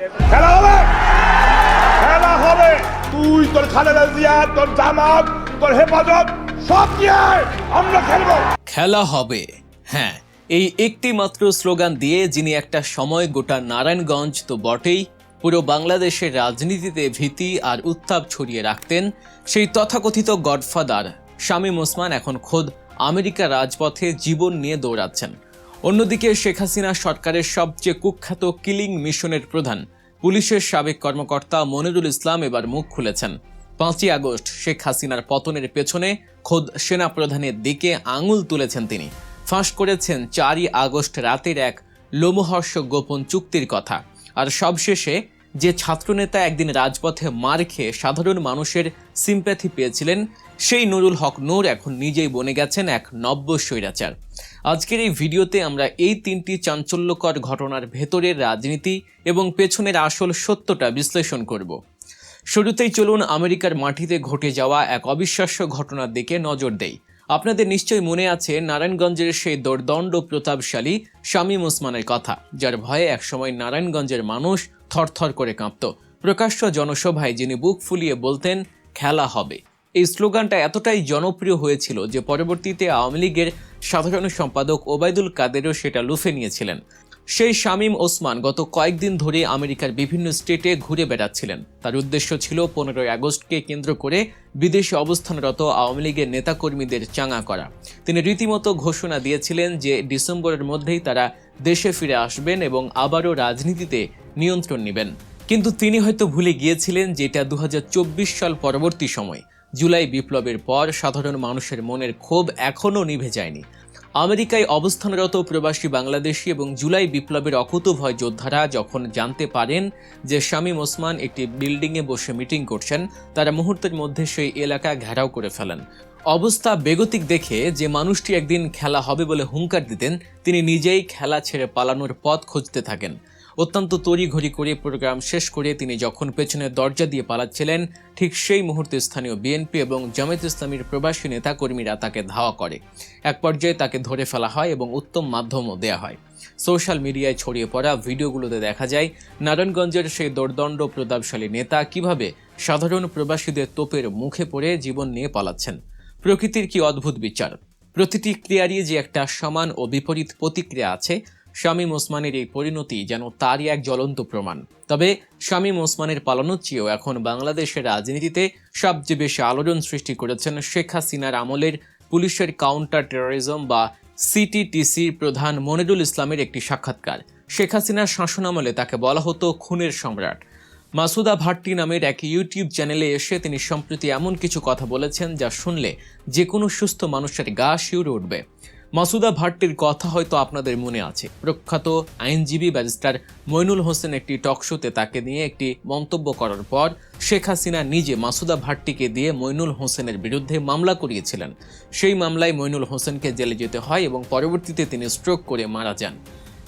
খেলা হবে, খেলা হবে। তুই তোর খালেদা জিয়া, তোর জামাত, তোর হেফাজত সব নিয়ে আমরা খেলবো। খেলা হবে, হ্যাঁ, এই একটি মাত্র স্লোগান দিয়ে যিনি একটা সময় গোটা নারায়ণগঞ্জ তো বটেই, পুরো বাংলাদেশের রাজনীতিতে ভীতি আর উত্তাপ ছড়িয়ে রাখতেন, সেই তথাকথিত গডফাদার শামীম ওসমান এখন খোদ আমেরিকা রাজপথে জীবন নিয়ে দৌড়াচ্ছেন। অন্যদিকে শেখ হাসিনা সরকারের সবচেয়ে কুখ্যাত কিলিং মিশনের প্রধান পুলিশের সাবেক কর্মকর্তা মনিরুল ইসলাম এবার মুখ খুলেছেন। 5ই আগস্ট শেখ হাসিনার পতনের পেছনে খোদ সেনাপ্রধানের দিকে আঙুল তুলেছেন তিনি। ফাঁস করেছেন 4ই আগস্ট রাতের এক লোমহর্ষক গোপন চুক্তির কথা। আর সবশেষে যে ছাত্রনেতা একদিন রাজপথে মার খেয়ে সাধারণ মানুষের সিম্প্যাথি পেয়েছিলেন, সেই নুরুল হক নূর এখন নিজেই বনে গেছেন এক নব্য স্বৈরাচার। আজকের এই ভিডিওতে আমরা এই 3টি চাঞ্চল্যকর ঘটনার ভেতরের রাজনীতি এবং পেছনের আসল সত্যটা বিশ্লেষণ করব। শুরুতেই চলুন আমেরিকার মাটিতে ঘটে যাওয়া এক অবিশ্বাস্য ঘটনার দিকে নজর দেই। আপনাদের নিশ্চয়ই মনে আছে নারায়ণগঞ্জের সেই দোর্দণ্ড প্রতাপশালী শামীম ওসমানের কথা, যার ভয়ে একসময় নারায়ণগঞ্জের মানুষ থরথর করে কাঁপত। প্রকাশ্য জনসভায় যিনি বুক ফুলিয়ে বলতেন খেলা হবে, এই স্লোগানটা এতটাই জনপ্রিয় হয়েছিল যে পরবর্তীতে আওয়ামী লীগের সাধারণ সম্পাদক ওবায়দুল কাদেরও সেটা লুফে নিয়েছিলেন। সেই শামীম ওসমান গত কয়েকদিন ধরে আমেরিকার বিভিন্ন স্টেটে ঘুরে বেড়াচ্ছিলেন। তার উদ্দেশ্য ছিল 15ই আগস্টকে কেন্দ্র করে বিদেশে অবস্থানরত আওয়ামী লীগের নেতাকর্মীদের চাঙা করা। তিনি রীতিমতো ঘোষণা দিয়েছিলেন যে ডিসেম্বরের মধ্যেই তারা দেশে ফিরে আসবেন এবং আবারও রাজনীতিতে নিয়ন্ত্রণ নেবেন। কিন্তু তিনি হয়তো ভুলে গিয়েছিলেন যে এটা 2024 সাল পরবর্তী সময়। জুলাই বিপ্লবের পর সাধারণ মানুষের মনের ক্ষোভ এখনও নিভে যায়নি। আমেরিকায় অবস্থানরত প্রবাসী বাংলাদেশি এবং জুলাই বিপ্লবের অকুতোভয় যোদ্ধারা যখন জানতে পারেন যে শামীম ওসমান একটি বিল্ডিংয়ে বসে মিটিং করছেন, তারা মুহূর্তের মধ্যে সেই এলাকা ঘেরাও করে ফেলেন। অবস্থা বেগতিক দেখে যে মানুষটি একদিন খেলা হবে বলে হুঙ্কার দিতেন, তিনি নিজেই খেলা ছেড়ে পালানোর পথ খুঁজতে থাকেন। অত্যন্ত তড়িঘড়ি করে প্রোগ্রাম শেষ করে তিনি যখন পেছনের দরজা দিয়ে পালাচ্ছিলেন, ঠিক সেই মুহূর্তে স্থানীয় বিএনপি এবং জামায়াত ইসলামীর প্রবাসী নেতাকর্মীরা তাকে ধাওয়া করে। এক পর্যায়ে তাকে ধরে ফেলা হয় এবং উত্তম মাধ্যমও দেয়া হয়। সোশ্যাল মিডিয়ায় ছড়িয়ে পড়া ভিডিওগুলোতে দেখা যায় নারায়ণগঞ্জের সেই দোর্দণ্ড প্রতাপশালী নেতা কিভাবে সাধারণ প্রবাসীদের তোপের মুখে পড়ে জীবন নিয়ে পালাচ্ছেন। প্রকৃতির কি অদ্ভুত বিচার! প্রতিটি ক্রিয়ারই যে একটা সমান ও বিপরীত প্রতিক্রিয়া আছে। শামীম ওসমানের এই পরিণতি যেন তারই এক জ্বলন্ত প্রমাণ। তবে শামীম ওসমানের পালানোর চেয়েও এখন বাংলাদেশের রাজনীতিতে সবচেয়ে বেশি আলোড়ন সৃষ্টি করেছেন শেখ হাসিনার আমলের পুলিশের কাউন্টার টেরোরিজম বা সিটিটিসির প্রধান মনিরুল ইসলামের একটি সাক্ষাৎকার। শেখ হাসিনার শাসনামলে তাকে বলা হতো খুনের সম্রাট। মাসুদা ভাট্টি নামের এক ইউটিউব চ্যানেলে এসে তিনি সম্প্রতি এমন কিছু কথা বলেছেন যা শুনলে যে কোনো সুস্থ মানুষের গা শিউরে উঠবে। মাসুদা ভাট্টির কথা হয়তো আপনাদের মনে আছে। প্রখ্যাত আইনজীবী ব্যারিস্টার মইনুল হোসেন একটি টকশোতে তাকে নিয়ে একটি মন্তব্য করার পর শেখ হাসিনা নিজে মাসুদা ভাট্টিকে দিয়ে মইনুল হোসেনের বিরুদ্ধে মামলা করিয়েছিলেন। সেই মামলায় মইনুল হোসেনকে জেলে যেতে হয় এবং পরবর্তীতে তিনি স্ট্রোক করে মারা যান।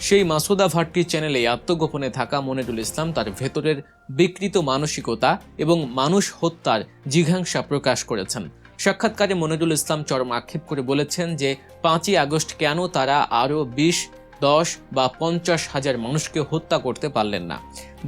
সেই মাসুদা ভাট্টির চ্যানেলে আত্মগোপনে থাকা মনিরুল ইসলাম তার ভেতরের বিকৃত মানসিকতা এবং মানুষ হত্যার জিঘাংসা প্রকাশ করেছেন। সাক্ষাৎকারে মনিরুল ইসলাম চরম আক্ষেপ করে বলেছেন যে 5ই আগস্ট কেন তারা আরও 20, 10 বা 50 হাজার মানুষকে হত্যা করতে পারলেন না।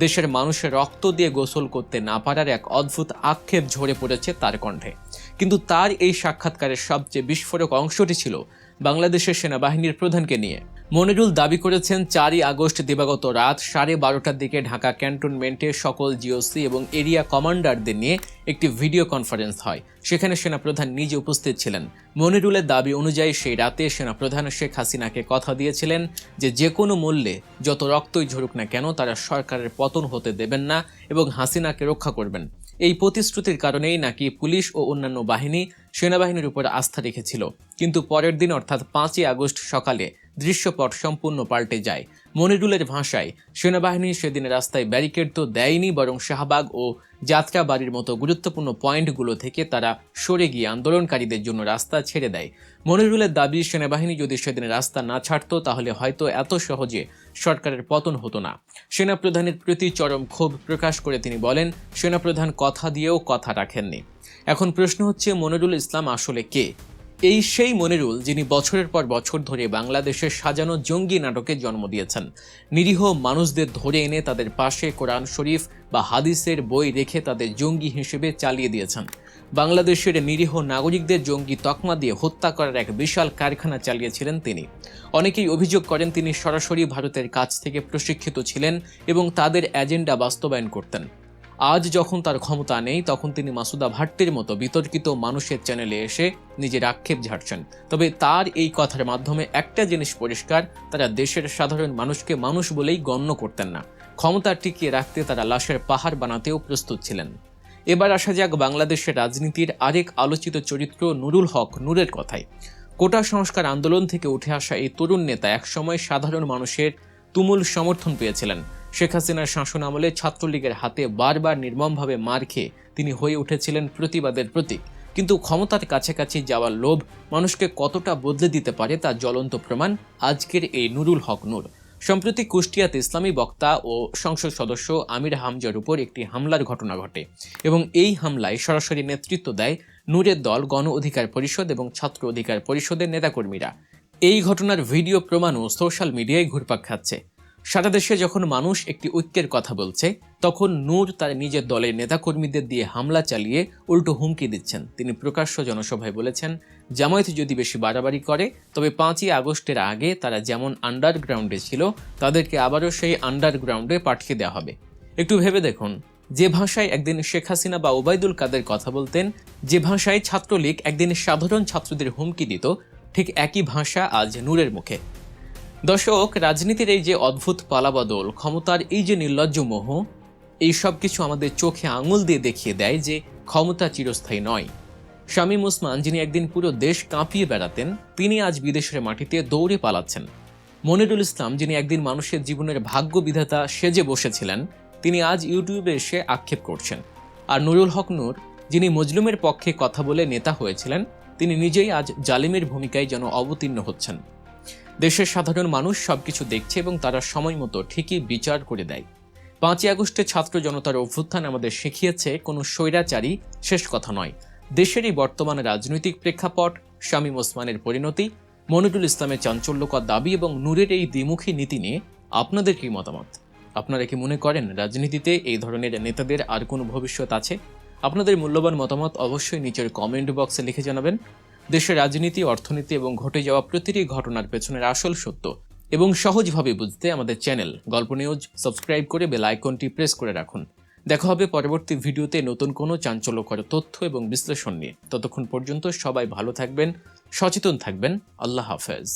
দেশের মানুষের রক্ত দিয়ে গোসল করতে না পারার এক অদ্ভুত আক্ষেপ ঝরে পড়েছে তার কণ্ঠে। কিন্তু তার এই সাক্ষাৎকারের সবচেয়ে বিস্ফোরক অংশটি ছিল বাংলাদেশের সেনাবাহিনীর প্রধানকে নিয়ে। মনিরুল দাবি করেছেন 4ই আগস্ট দিবাগত রাত 12:30টার দিকে ঢাকা ক্যান্টনমেন্টে সকল জিওসি এবং এরিয়া কমান্ডারদের নিয়ে একটি ভিডিও কনফারেন্স হয়। সেখানে সেনাপ্রধান নিজে উপস্থিত ছিলেন। মনিরুলের দাবি অনুযায়ী সেই রাতে সেনাপ্রধান শেখ হাসিনাকে কথা দিয়েছিলেন যে কোনো মূল্যে যত রক্তই ঝরুক না কেন তারা সরকারের পতন হতে দেবেন না এবং হাসিনাকে রক্ষা করবেন। এই প্রতিশ্রুতির কারণেই নাকি পুলিশ ও অন্যান্য বাহিনী সেনাবাহিনীর উপর আস্থা রেখেছিল। কিন্তু পরের দিন অর্থাৎ 5ই আগস্ট সকালে দৃশ্যপট সম্পূর্ণ পাল্টে যায়। মনিরুলের ভাষায় সেনাবাহিনী সেদিন রাস্তায় ব্যারিকেড তো দেয়নি, বরং শাহবাগ ও যাত্রাবাড়ির মতো গুরুত্বপূর্ণ পয়েন্টগুলো থেকে তারা সরে গিয়ে আন্দোলনকারীদের জন্য রাস্তা ছেড়ে দেয়। মনিরুলের দাবি, সেনাবাহিনী যদি সেদিন রাস্তা না ছাড়তো তাহলে হয়তো এত সহজে সরকারের পতন হতো না। সেনাপ্রধানের প্রতি চরম ক্ষোভ প্রকাশ করে তিনি বলেন, সেনাপ্রধান কথা দিয়েও কথা রাখেননি। এখন প্রশ্ন হচ্ছে, মনিরুল ইসলাম আসলে কে? এই সেই মনিরুল যিনি বছরের পর বছর ধরে বাংলাদেশের সাজানো জঙ্গি নাটকের জন্ম দিয়েছেন। নিরীহ মানুষদের ধরে এনে তাদের পাশে কোরআন শরীফ বা হাদিসের বই রেখে তাদের জঙ্গি হিসেবে চালিয়ে দিয়েছেন। বাংলাদেশের নিরীহ নাগরিকদের জঙ্গি তকমা দিয়ে হত্যা করার এক বিশাল কারখানা চালিয়েছিলেন তিনি। অনেকেই অভিযোগ করেন তিনি সরাসরি ভারতের কাছ থেকে প্রশিক্ষিত ছিলেন এবং তাদের এজেন্ডা বাস্তবায়ন করতেন। আজ যখন তার ক্ষমতা নেই, তখন তিনি মাসুদা ভাট্টির মতো বিতর্কিত মানুষের চ্যানেলে এসে নিজের আক্ষেপ ঝাড়ছেন। তবে তার এই কথার মাধ্যমে একটা জিনিস পরিষ্কার, তারা দেশের সাধারণ মানুষকে মানুষ বলেই গণ্য করতেন না। ক্ষমতা টিকিয়ে রাখতে তারা লাশের পাহাড় বানাতেও প্রস্তুত ছিলেন। এবার আসা যাক বাংলাদেশের রাজনীতির আরেক আলোচিত চরিত্র নুরুল হক নূরের কথায়। কোটা সংস্কার আন্দোলন থেকে উঠে আসা এই তরুণ নেতা একসময় সাধারণ মানুষের তুমুল সমর্থন পেয়েছিলেন। শেখ হাসিনার শাসন আমলে ছাত্রলীগের হাতে বারবার নির্মমভাবে মার খেয়ে তিনি হয়ে উঠেছিলেন প্রতিবাদের প্রতীক। কিন্তু ক্ষমতার কাছাকাছি যাওয়ার লোভ মানুষকে কতটা বদলে দিতে পারে তার জ্বলন্ত প্রমাণ আজকের এই নুরুল হক নূর। সম্প্রতি কুষ্টিয়াতে ইসলামী বক্তা ও সংসদ সদস্য আমির হামজার উপর একটি হামলার ঘটনা ঘটে এবং এই হামলায় সরাসরি নেতৃত্ব দেয় নূরের দল, গণ অধিকার পরিষদ এবং ছাত্র অধিকার পরিষদের নেতাকর্মীরা। এই ঘটনার ভিডিও প্রমাণও সোশ্যাল মিডিয়ায় ঘুরপাক খাচ্ছে। সারা দেশে যখন মানুষ একটি ঐক্যের কথা বলছে, তখন নূর তার নিজের দলের নেতাকর্মীদের দিয়ে হামলা চালিয়ে উল্টো হুমকি দিচ্ছেন। তিনি প্রকাশ্য জনসভায় বলেছেন, জামায়াত যদি বেশি বাড়াবাড়ি করে তবে 5ই আগস্টের আগে তারা যেমন আন্ডারগ্রাউন্ডে ছিল তাদেরকে আবারও সেই আন্ডারগ্রাউন্ডে পাঠিয়ে দেওয়া হবে। একটু ভেবে দেখুন, যে ভাষায় একদিন শেখ হাসিনা বা ওবায়দুল কাদের কথা বলতেন, যে ভাষায় ছাত্রলীগ একদিন সাধারণ ছাত্রদের হুমকি দিত, ঠিক একই ভাষা আজ নূরের মুখে। দর্শক, রাজনীতির এই যে অদ্ভুত পালাবদল, ক্ষমতার এই যে নির্লজ্জ মোহ, এই সব কিছু আমাদের চোখে আঙুল দিয়ে দেখিয়ে দেয় যে ক্ষমতা চিরস্থায়ী নয়। শামীম ওসমান, যিনি একদিন পুরো দেশ কাঁপিয়ে বেড়াতেন, তিনি আজ বিদেশের মাটিতে দৌড়ে পালাচ্ছেন। মনিরুল ইসলাম, যিনি একদিন মানুষের জীবনের ভাগ্য বিধাতা সেজে বসেছিলেন, তিনি আজ ইউটিউবে এসে আক্ষেপ করছেন। আর নুরুল হক নূর, যিনি মজলুমের পক্ষে কথা বলে নেতা হয়েছিলেন, তিনি নিজেই আজ জালিমের ভূমিকায় যেন অবতীর্ণ হচ্ছেন। দেশের সাধারণ মানুষ সবকিছু দেখছে এবং তারা সময় মতো ঠিকই বিচার করে দেয়। 5ই আগস্টে ছাত্র জনতার অভ্যুত্থান আমাদের শিখিয়েছে কোনো স্বৈরাচারী শেষ কথা নয়। দেশের এই বর্তমান রাজনৈতিক প্রেক্ষাপট, শামীম ওসমানের পরিণতি, মনিরুল ইসলামের চাঞ্চল্যকর দাবি এবং নূরের এই দ্বিমুখী নীতি নিয়ে আপনাদের কি মতামত? আপনারা কি মনে করেন রাজনীতিতে এই ধরনের নেতাদের আর কোনো ভবিষ্যৎ আছে? আপনাদের মূল্যবান মতামত অবশ্যই নিচের কমেন্ট বক্সে লিখে জানাবেন। দেশের রাজনীতি, অর্থনীতি এবং ঘটে যাওয়া প্রতিটি ঘটনার পেছনের আসল সত্য এবং সহজভাবে বুঝতে আমাদের চ্যানেল গল্প নিউজ সাবস্ক্রাইব করে বেল আইকনটি প্রেস করে রাখুন। দেখা হবে পরবর্তী ভিডিওতে নতুন কোনো চাঞ্চল্যকর তথ্য এবং বিশ্লেষণ নিয়ে। ততক্ষণ পর্যন্ত সবাই ভালো থাকবেন, সচেতন থাকবেন। আল্লাহ হাফেজ।